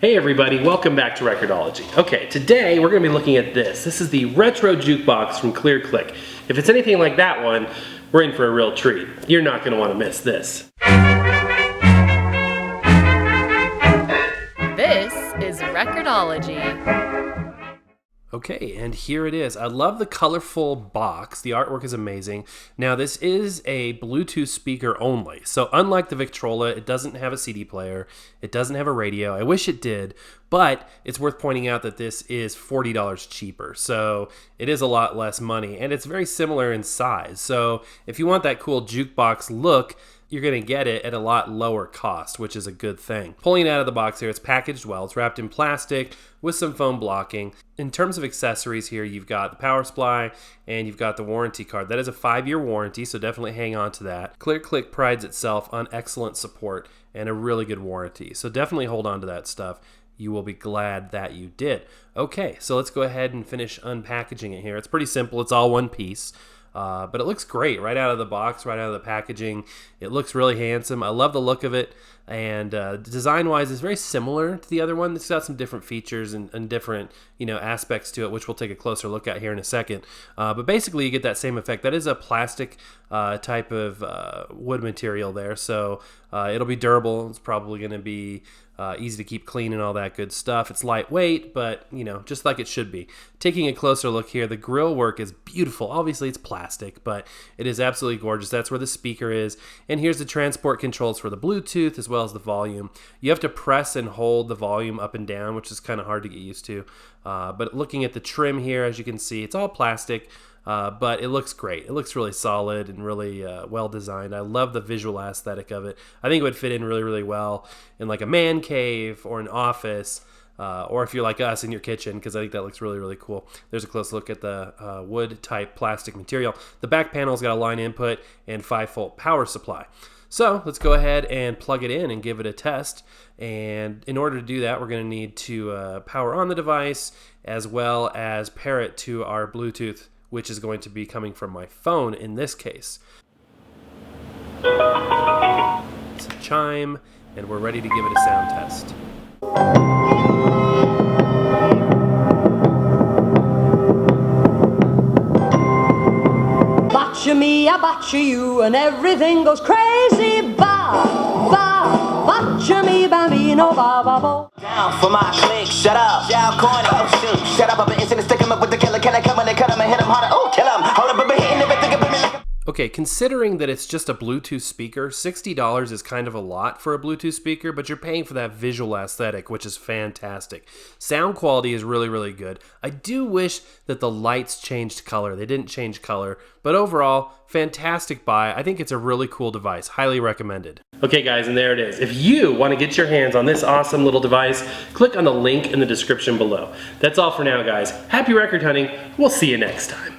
Hey everybody, welcome back to Record-ology. Okay, today we're going to be looking at this. This is the retro jukebox from ClearClick. If it's anything like that one, we're in for a real treat. You're not going to want to miss this. This is Record-ology. Okay, and here it is. I love the colorful box. The artwork is amazing. Now, this is a Bluetooth speaker only. So unlike the Victrola, it doesn't have a CD player. It doesn't have a radio. I wish it did, but it's worth pointing out that this is $40 cheaper. So it is a lot less money, and it's very similar in size. So if you want that cool jukebox look, you're going to get it at a lot lower cost, which is a good thing. Pulling it out of the box here, it's packaged well. It's wrapped in plastic with some foam blocking. In terms of accessories here, you've got the power supply and you've got the warranty card. That is a 5-year warranty, so definitely hang on to that. ClearClick prides itself on excellent support and a really good warranty, so definitely hold on to that stuff. You will be glad that you did. Okay, so let's go ahead and finish unpackaging it here. It's pretty simple. It's all one piece. But it looks great right out of the box, right out of the packaging. It looks really handsome. I love the look of it, and design-wise, it's very similar to the other one. It's got some different features and different, aspects to it, which we'll take a closer look at here in a second. But basically, you get that same effect. That is a plastic type of wood material there, so it'll be durable. It's probably going to be easy to keep clean and all that good stuff. It's lightweight, but just like it should be. Taking a closer look here, the grill work is beautiful. Obviously it's plastic, but it is absolutely gorgeous. That's where the speaker is. And here's the transport controls for the Bluetooth as well as the volume. You have to press and hold the volume up and down, which is kind of hard to get used to. But looking at the trim here, as you can see, it's all plastic. But it looks great. It looks really solid and really well designed. I love the visual aesthetic of it. I think it would fit in really, really well in like a man cave or an office, or if you're like us in your kitchen, because I think that looks really, really cool. There's a close look at the wood type plastic material. The back panel's got a line input and 5-volt power supply. So let's go ahead and plug it in and give it a test. And in order to do that, we're going to need to power on the device as well as pair it to our Bluetooth, which is going to be coming from my phone in this case. It's a chime, and we're ready to give it a sound test. Botcha me, I botcha you, and everything goes crazy. Ba, ba, botcha me, bambino, ba, ba, bo. Down for my click, shut up, y'all corny, oh shoot, shut up, I'm an instant, stick him up with the killer, can I come in and cut him and hit him harder, oh kill him, hold up, but hitting everything up in me like a... Okay, considering that it's just a Bluetooth speaker, $60 is kind of a lot for a Bluetooth speaker, but you're paying for that visual aesthetic, which is fantastic. Sound quality is really, really good. I do wish that the lights changed color. They didn't change color, but overall, fantastic buy. I think it's a really cool device. Highly recommended. Okay guys, and there it is. If you want to get your hands on this awesome little device, click on the link in the description below. That's all for now, guys. Happy record hunting. We'll see you next time.